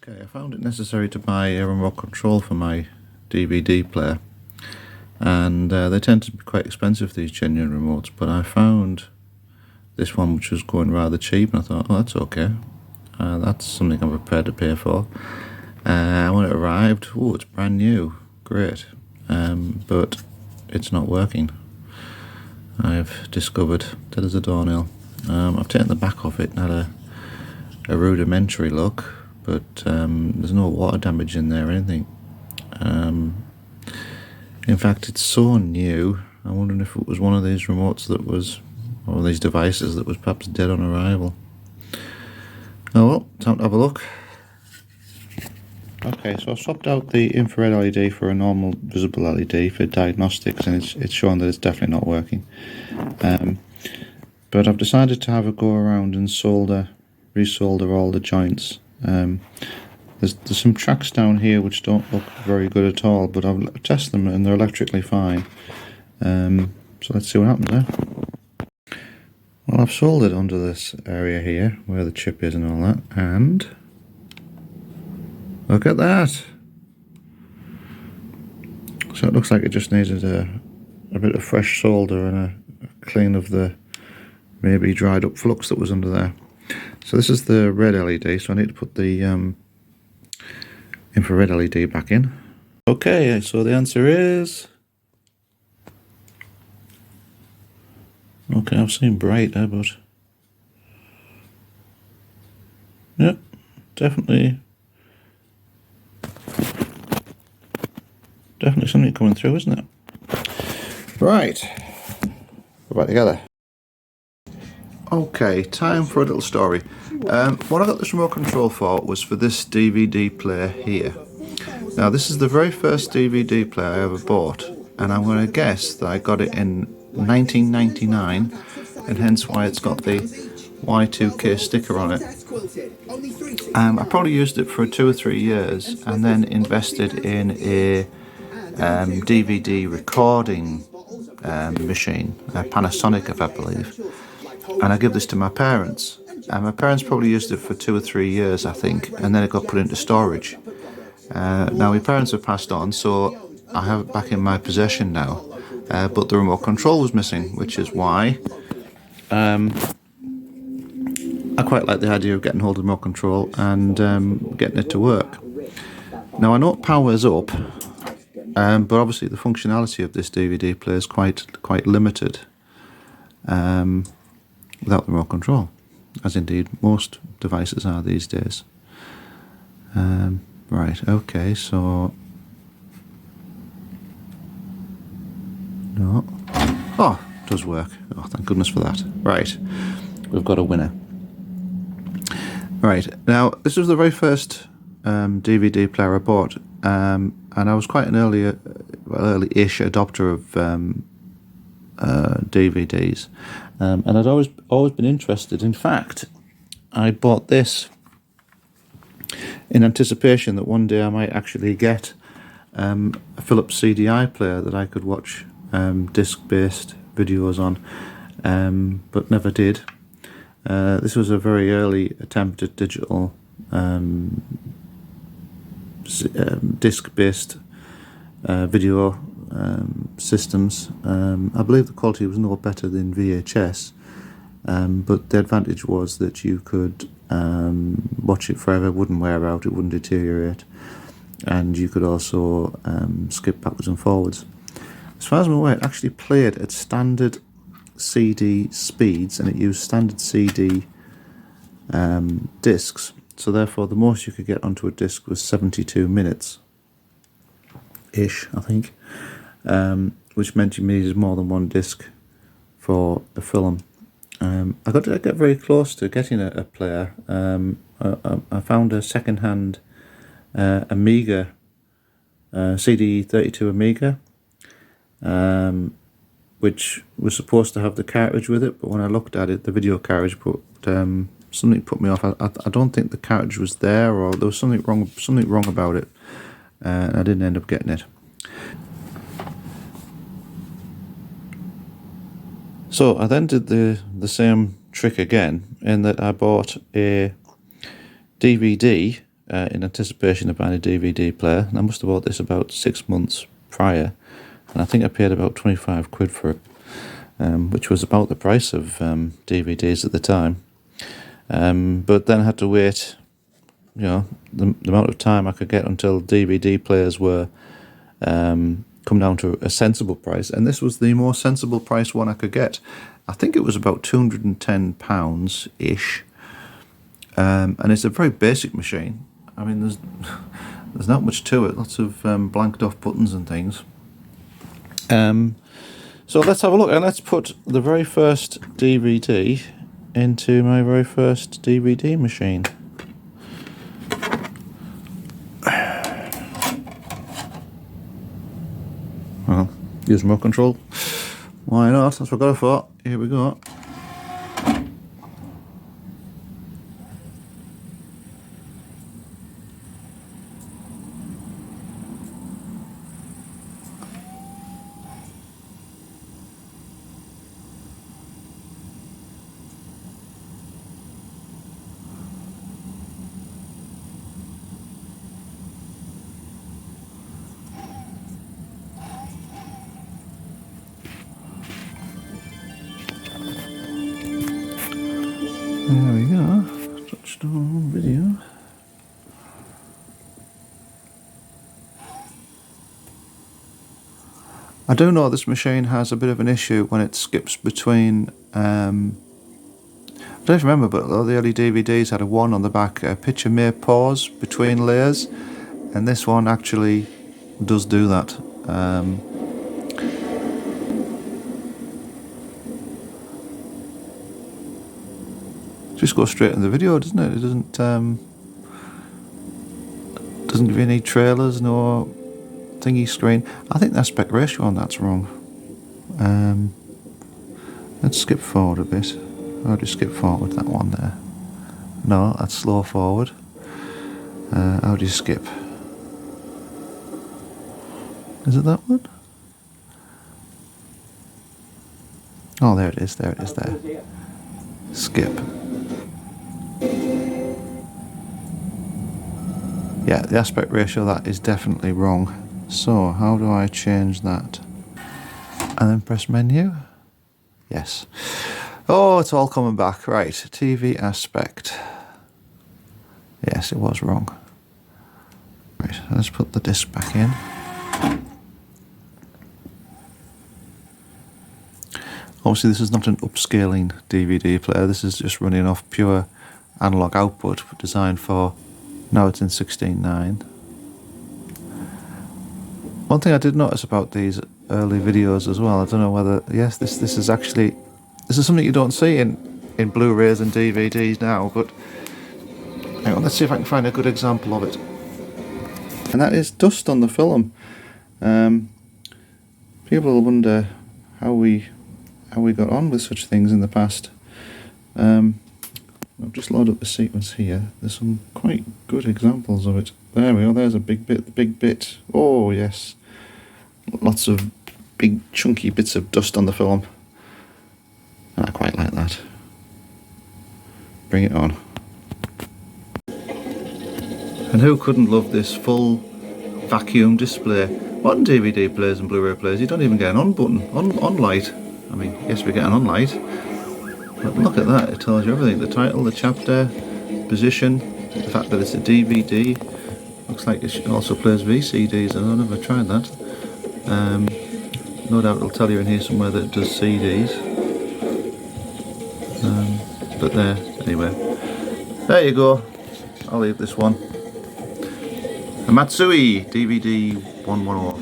Okay, I found it necessary to buy a remote control for my DVD player, and they tend to be quite expensive, these genuine remotes, but I found this one which was going rather cheap, and I thought, oh, that's okay, that's something I'm prepared to pay for. When it arrived, oh, it's brand new, great, but it's not working. I've discovered that as a doornail. I've taken the back off it and had a rudimentary look, but there's no water damage in there or anything. In fact, it's so new, I'm wondering if it was one of these remotes that was, or these devices that was perhaps dead on arrival. Oh well, time to have a look. Okay, so I've swapped out the infrared LED for a normal visible LED for diagnostics, and it's showing that it's definitely not working. But I've decided to have a go around and resolder all the joints. There's some tracks down here which don't look very good at all, but I've tested them and they're electrically fine. So let's see what happens there. Well, I've soldered under this area here where the chip is and all that, and look at that! So it looks like it just needed a bit of fresh solder and a clean of the maybe dried up flux that was under there. So this is the red LED, so I need to put the infrared LED back in. Okay, so the answer is... Okay, I've seen bright there, but... Yep, definitely something coming through, isn't it? Right, we're back together. Okay, time for a little story. What I got this remote control for was for this DVD player here. Now, this is the very first DVD player I ever bought, and I'm going to guess that I got it in 1999, and hence why it's got the Y2K sticker on it. I probably used it for 2 or 3 years, and then invested in a DVD recording machine, a Panasonic, if I believe. And I give this to my parents, and my parents probably used it for 2 or 3 years, I think, and then it got put into storage. Now my parents have passed on, so I have it back in my possession now, but the remote control was missing, which is why I quite like the idea of getting hold of the remote control and getting it to work. Now I know it powers up, but obviously the functionality of this DVD player is quite limited without the remote control, as indeed most devices are these days. Right, okay, so... No. Oh, it does work. Oh, thank goodness for that. Right, we've got a winner. Right, now, this was the very first DVD player I bought, and I was quite an early-ish adopter of DVDs, and I'd always been interested. In fact, I bought this in anticipation that one day I might actually get a Philips CDI player that I could watch disc-based videos on, but never did. This was a very early attempt at digital disc-based video systems. I believe the quality was no better than VHS, but the advantage was that you could watch it forever, it wouldn't wear out, it wouldn't deteriorate, and you could also skip backwards and forwards. As far as I'm aware, it actually played at standard CD speeds, and it used standard CD discs, so therefore the most you could get onto a disc was 72 minutes ish, I think, which meant you needed more than one disc for a film. I got to get very close to getting a player. I found a second-hand Amiga, CD32 Amiga, which was supposed to have the cartridge with it, but when I looked at it, the video cartridge, something put me off. I don't think the cartridge was there, or there was something wrong about it, and I didn't end up getting it. So I then did the same trick again, in that I bought a DVD in anticipation of buying a DVD player, and I must have bought this about 6 months prior, and I think I paid about 25 quid for it, which was about the price of DVDs at the time. But then I had to wait, you know, the amount of time I could get until DVD players were come down to a sensible price, and this was the more sensible price one I could get. I think it was about £210 ish, and it's a very basic machine. I mean, there's not much to it. Lots of blanked off buttons and things. So let's have a look, and let's put the very first DVD into my very first DVD machine. Well, use remote control. Why not? That's what I got it for. Here we go. There we go, touchstone video. I do know this machine has a bit of an issue when it skips between, I don't remember, but all the early DVDs had a 1 on the back, picture may pause between layers, and this one actually does do that. Just go straight in the video, doesn't it? It doesn't give you any trailers, no thingy screen. I think the aspect ratio on that's wrong. Let's skip forward a bit. I'll just skip forward that one there. No, that's slow forward. How do you skip? Is it that one? Oh, there it is, there. Skip. Yeah, the aspect ratio of that is definitely wrong. So, how do I change that? And then press menu? Yes. Oh, it's all coming back. Right, TV aspect. Yes, it was wrong. Right, let's put the disc back in. Obviously this is not an upscaling DVD player, this is just running off pure analog output designed for, now it's in 16:9. One thing I did notice about these early videos as well, I don't know whether, yes, this is actually, this is something you don't see in Blu-rays and DVDs now, but hang on, let's see if I can find a good example of it. And that is dust on the film. People will wonder how we got on with such things in the past. I'll just load up the sequence here. There's some quite good examples of it. There we go, there's a big bit, the big bit. Oh yes. Lots of big chunky bits of dust on the film. And I quite like that. Bring it on. And who couldn't love this full vacuum display? Modern DVD players and Blu-ray players, you don't even get an on button, on light. I mean, yes, we get an on light, but look at that, it tells you everything. The title, the chapter, position, the fact that it's a DVD. Looks like it also plays VCDs, I've never tried that. No doubt it'll tell you in here somewhere that it does CDs. But there, anyway. There you go, I'll leave this one. A Matsui DVD 110.